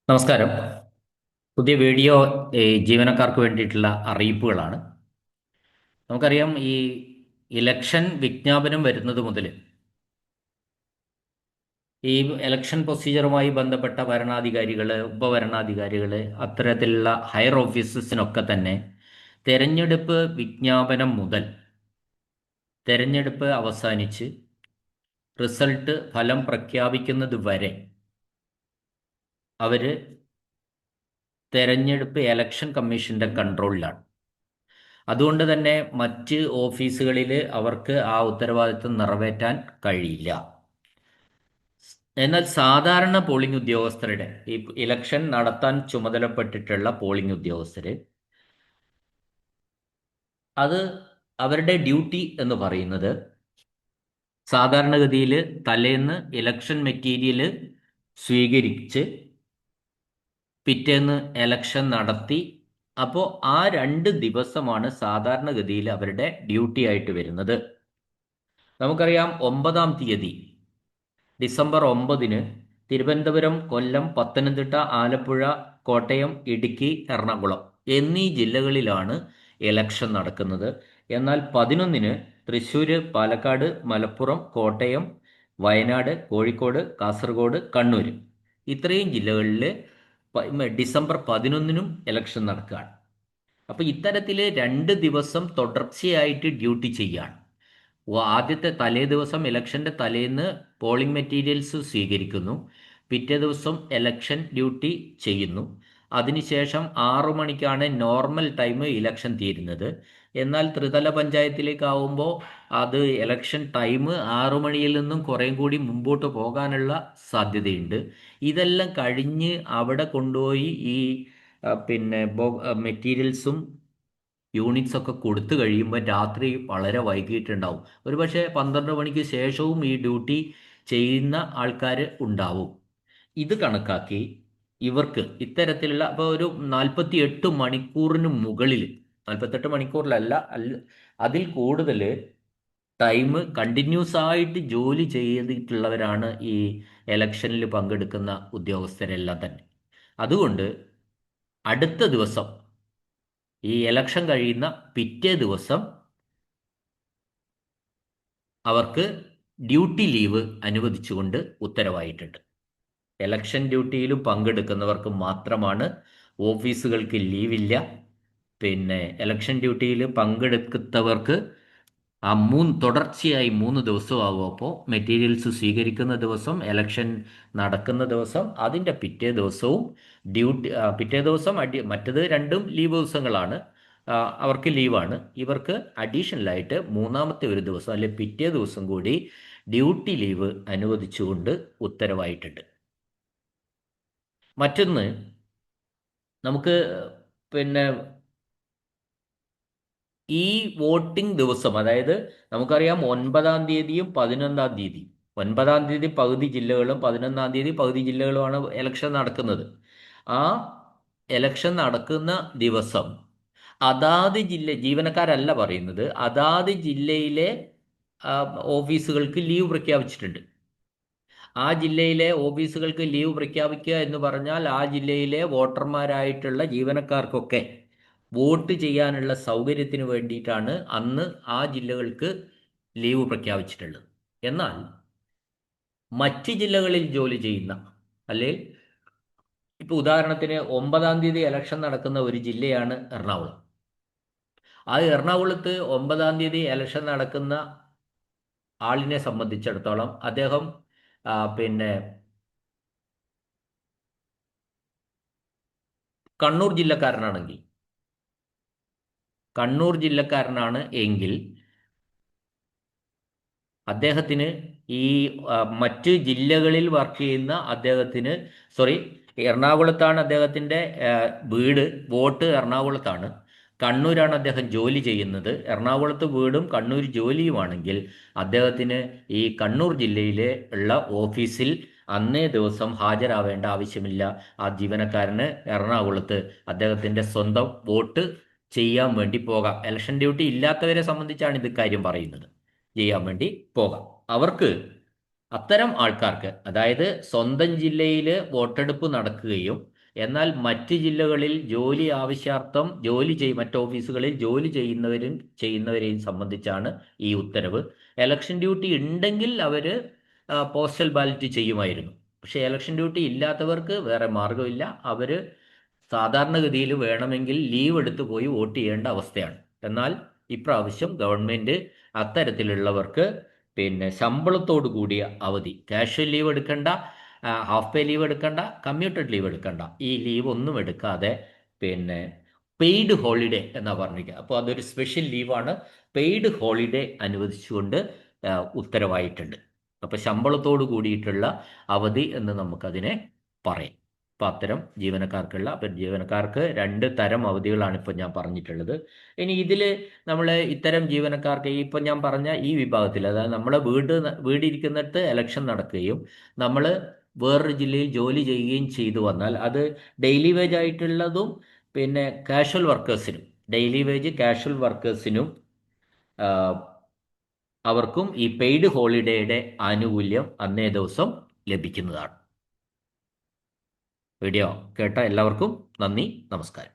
നമസ്കാരം. പുതിയ വീഡിയോ ജീവനക്കാർക്ക് വേണ്ടിയിട്ടുള്ള അറിയിപ്പുകളാണ്. നമുക്കറിയാം, ഈ ഇലക്ഷൻ വിജ്ഞാപനം വരുന്നത് മുതൽ ഈ ഇലക്ഷൻ പ്രൊസീജിയറുമായി ബന്ധപ്പെട്ട ഭരണാധികാരികൾ, ഉപഭരണാധികാരികൾ, അത്തരത്തിലുള്ള ഹയർ ഓഫീസേഴ്സിനൊക്കെ തന്നെ തെരഞ്ഞെടുപ്പ് വിജ്ഞാപനം മുതൽ തെരഞ്ഞെടുപ്പ് അവസാനിച്ച് റിസൾട്ട് ഫലം പ്രഖ്യാപിക്കുന്നത് വരെ അവർ തെരഞ്ഞെടുപ്പ് ഇലക്ഷൻ കമ്മീഷന്റെ കൺട്രോളിലാണ്. അതുകൊണ്ട് തന്നെ മറ്റ് ഓഫീസുകളിൽ അവർക്ക് ആ ഉത്തരവാദിത്വം നിറവേറ്റാൻ കഴിയില്ല. എന്നാൽ സാധാരണ പോളിംഗ് ഉദ്യോഗസ്ഥരുടെ, ഈ ഇലക്ഷൻ നടത്താൻ ചുമതലപ്പെട്ടിട്ടുള്ള പോളിംഗ് ഉദ്യോഗസ്ഥര്, അത് അവരുടെ ഡ്യൂട്ടി എന്ന് പറയുന്നത് സാധാരണഗതിയിൽ തലേന്ന് ഇലക്ഷൻ മെറ്റീരിയൽ സ്വീകരിച്ച് പിറ്റേന്ന് ഇലക്ഷൻ നടത്തി, അപ്പോൾ ആ 2 ദിവസമാണ് സാധാരണഗതിയിൽ അവരുടെ ഡ്യൂട്ടി ആയിട്ട് വരുന്നത്. നമുക്കറിയാം, 9-ാം തീയതി ഡിസംബർ 9-ന് തിരുവനന്തപുരം, കൊല്ലം, പത്തനംതിട്ട, ആലപ്പുഴ, കോട്ടയം, ഇടുക്കി, എറണാകുളം എന്നീ ജില്ലകളിലാണ് ഇലക്ഷൻ നടക്കുന്നത്. എന്നാൽ 11-ന് തൃശ്ശൂര്, പാലക്കാട്, മലപ്പുറം, കോട്ടയം, വയനാട്, കോഴിക്കോട്, കാസർഗോഡ്, കണ്ണൂർ ഇത്രയും ജില്ലകളിൽ ഡിസംബർ 11-നും ഇലക്ഷൻ നടക്കുകയാണ്. അപ്പോൾ ഇത്തരത്തിൽ 2 ദിവസം തുടർച്ചയായിട്ട് ഡ്യൂട്ടി ചെയ്യുകയാണ്. ആദ്യത്തെ തലേ ദിവസം, ഇലക്ഷൻ്റെ തലേന്ന് പോളിംഗ് മെറ്റീരിയൽസ് സ്വീകരിക്കുന്നു. പിറ്റേ ദിവസം ഇലക്ഷൻ ഡ്യൂട്ടി ചെയ്യുന്നു. അതിനുശേഷം 6 മണിക്കാണ് നോർമൽ ടൈം ഇലക്ഷൻ തീരുന്നത്. എന്നാൽ ത്രിതല പഞ്ചായത്തിലേക്കാവുമ്പോൾ അത് ഇലക്ഷൻ ടൈം 6 മണിയിൽ നിന്നും കുറേയും കൂടി മുമ്പോട്ട് പോകാനുള്ള സാധ്യതയുണ്ട്. ഇതെല്ലാം കഴിഞ്ഞ് അവിടെ കൊണ്ടുപോയി ഈ പിന്നെ മെറ്റീരിയൽസും യൂണിറ്റ്സ് ഒക്കെ കൊടുത്തു കഴിയുമ്പോൾ രാത്രി വളരെ വൈകിട്ടുണ്ടാവും. ഒരുപക്ഷെ 12 മണിക്ക് ശേഷവും ഈ ഡ്യൂട്ടി ചെയ്യുന്ന ആൾക്കാർ ഉണ്ടാവും. ഇത് കണക്കാക്കി ഇവർക്ക് ഇത്തരത്തിലുള്ള, അപ്പോൾ ഒരു 48 മണിക്കൂറിന് മുകളിൽ, 48 മണിക്കൂറിലല്ല, അതിൽ കൂടുതൽ ടൈം കണ്ടിന്യൂസ് ആയിട്ട് ജോലി ചെയ്തിട്ടുള്ളവരാണ് ഈ ഇലക്ഷനിൽ പങ്കെടുക്കുന്ന ഉദ്യോഗസ്ഥരെല്ലാം തന്നെ. അതുകൊണ്ട് അടുത്ത ദിവസം, ഈ ഇലക്ഷൻ കഴിയുന്ന പിറ്റേ ദിവസം അവർക്ക് ഡ്യൂട്ടി ലീവ് അനുവദിച്ചുകൊണ്ട് ഉത്തരവായിട്ടുണ്ട്. ഇലക്ഷൻ ഡ്യൂട്ടിയിലും പങ്കെടുക്കുന്നവർക്ക് മാത്രമാണ് ഓഫീസുകൾക്ക് ലീവില്ല. പിന്നെ ഇലക്ഷൻ ഡ്യൂട്ടിയിൽ പങ്കെടുക്കുന്നവർക്ക് തുടർച്ചയായി 3 ദിവസമാകും. അപ്പോൾ മെറ്റീരിയൽസ് സ്വീകരിക്കുന്ന ദിവസം, ഇലക്ഷൻ നടക്കുന്ന ദിവസം, അതിൻ്റെ പിറ്റേ ദിവസവും ഡ്യൂട്ടി. പിറ്റേ ദിവസം മറ്റത് രണ്ടും ലീവ് ദിവസങ്ങളാണ്, അവർക്ക് ലീവാണ്. ഇവർക്ക് അഡീഷണലായിട്ട് മൂന്നാമത്തെ ഒരു ദിവസം, അല്ലെ പിറ്റേ ദിവസം കൂടി ഡ്യൂട്ടി ലീവ് അനുവദിച്ചുകൊണ്ട് ഉത്തരവായിട്ടുണ്ട്. മറ്റൊന്ന്, നമുക്ക് പിന്നെ ഈ വോട്ടിംഗ് ദിവസം, അതായത് നമുക്കറിയാം 9-ാം തീയതിയും 11-ാം തീയതി, 9-ാം തീയതി പകുതി ജില്ലകളും 11-ാം തീയതി പകുതി ജില്ലകളുമാണ് ഇലക്ഷൻ നടക്കുന്നത്. ആ ഇലക്ഷൻ നടക്കുന്ന ദിവസം അതാത് ജീവനക്കാരല്ല പറയുന്നത്, അതാത് ജില്ലയിലെ ഓഫീസുകൾക്ക് ലീവ് പ്രഖ്യാപിച്ചിട്ടുണ്ട്. ആ ജില്ലയിലെ ഓഫീസുകൾക്ക് ലീവ് പ്രഖ്യാപിക്കുക എന്ന് പറഞ്ഞാൽ ആ ജില്ലയിലെ വോട്ടർമാരായിട്ടുള്ള ജീവനക്കാർക്കൊക്കെ വോട്ട് ചെയ്യാനുള്ള സൗകര്യത്തിന് വേണ്ടിയിട്ടാണ് അന്ന് ആ ജില്ലകൾക്ക് ലീവ് പ്രഖ്യാപിച്ചിട്ടുള്ളത്. എന്നാൽ മറ്റ് ജില്ലകളിൽ ജോലി ചെയ്യുന്ന, അല്ലെങ്കിൽ ഇപ്പോൾ ഉദാഹരണത്തിന് 9-ാം തീയതി ഇലക്ഷൻ നടക്കുന്ന ഒരു ജില്ലയാണ് എറണാകുളം. ആ എറണാകുളത്ത് 9-ാം തീയതി ഇലക്ഷൻ നടക്കുന്ന ആളിനെ സംബന്ധിച്ചിടത്തോളം അദ്ദേഹം പിന്നെ കണ്ണൂർ ജില്ലക്കാരനാണെങ്കിൽ, എങ്കിൽ അദ്ദേഹത്തിന് ഈ മറ്റ് ജില്ലകളിൽ വർക്ക് ചെയ്യുന്ന അദ്ദേഹത്തിന്, എറണാകുളത്താണ് അദ്ദേഹത്തിൻ്റെ വീട്, വോട്ട് എറണാകുളത്താണ്, കണ്ണൂരാണ് അദ്ദേഹം ജോലി ചെയ്യുന്നത്. എറണാകുളത്ത് വീടും കണ്ണൂർ ജോലിയുമാണെങ്കിൽ അദ്ദേഹത്തിന് ഈ കണ്ണൂർ ജില്ലയിലെ ഉള്ള ഓഫീസിൽ അന്നേ ദിവസം ഹാജരാവേണ്ട ആവശ്യമില്ല. ആ ജീവനക്കാരന് എറണാകുളത്ത് അദ്ദേഹത്തിൻ്റെ സ്വന്തം വോട്ട് ചെയ്യാൻ വേണ്ടി പോകാം. ഇലക്ഷൻ ഡ്യൂട്ടി ഇല്ലാത്തവരെ സംബന്ധിച്ചാണ് ഇത് കാര്യം പറയുന്നത്. ചെയ്യാൻ വേണ്ടി പോകാം. അവർക്ക്, അത്തരം ആൾക്കാർക്ക്, അതായത് സ്വന്തം ജില്ലയിൽ വോട്ടെടുപ്പ് നടക്കുകയും എന്നാൽ മറ്റ് ജില്ലകളിൽ ജോലി ആവശ്യാർത്ഥം മറ്റ് ഓഫീസുകളിൽ ജോലി ചെയ്യുന്നവരെയും സംബന്ധിച്ചാണ് ഈ ഉത്തരവ്. എലക്ഷൻ ഡ്യൂട്ടി ഉണ്ടെങ്കിൽ അവർ പോസ്റ്റൽ ബാലറ്റ് ചെയ്യുമായിരുന്നു. പക്ഷേ എലക്ഷൻ ഡ്യൂട്ടി ഇല്ലാത്തവർക്ക് വേറെ മാർഗമില്ല. അവർ സാധാരണഗതിയിൽ വേണമെങ്കിൽ ലീവ് എടുത്ത് പോയി വോട്ട് ചെയ്യേണ്ട അവസ്ഥയാണ്. എന്നാൽ ഇപ്രാവശ്യം ഗവൺമെൻറ് അത്തരത്തിലുള്ളവർക്ക് ശമ്പളത്തോട് കൂടിയ അവധി, കാഷ്വൽ ലീവ് എടുക്കണ്ട, ഹാഫ് പേ ലീവ് എടുക്കണ്ട, കമ്മ്യൂട്ടഡ് ലീവ് എടുക്കണ്ട, ഈ ലീവ് ഒന്നും എടുക്കാതെ പിന്നെ പെയ്ഡ് ഹോളിഡേ എന്നാ പറഞ്ഞിരിക്കുക. അപ്പോൾ അതൊരു സ്പെഷ്യൽ ലീവാണ്. പെയ്ഡ് ഹോളിഡേ അനുവദിച്ചുകൊണ്ട് ഉത്തരവായിട്ടുണ്ട്. അപ്പോൾ ശമ്പളത്തോട് കൂടിയിട്ടുള്ള അവധി എന്ന് നമുക്കതിനെ പറയാം. അപ്പോൾ അത്തരം ജീവനക്കാർക്ക് 2 തരം അവധികളാണ് ഇപ്പോൾ ഞാൻ പറഞ്ഞിട്ടുള്ളത്. ഇനി ഇതിൽ നമ്മൾ ഇത്തരം ജീവനക്കാർക്ക് ഇപ്പം ഞാൻ പറഞ്ഞ ഈ വിഭാഗത്തിൽ, അതായത് നമ്മളെ വീടിരിക്കുന്നിടത്ത് എലക്ഷൻ നടക്കുകയും നമ്മൾ വേറൊരു ജില്ലയിൽ ജോലി ചെയ്യുകയും ചെയ്തു വന്നാൽ, അത് ഡെയിലി വേജ് ആയിട്ടുള്ളതും കാഷ്വൽ വർക്കേഴ്സിനും, ഡെയിലി വേജ് കാഷ്വൽ വർക്കേഴ്സിനും അവർക്കും ഈ പെയ്ഡ് ഹോളിഡേയുടെ ആനുകൂല്യം അന്നേ ദിവസം ലഭിക്കുന്നതാണ്. വീഡിയോ കേട്ട എല്ലാവർക്കും നന്ദി, നമസ്കാരം.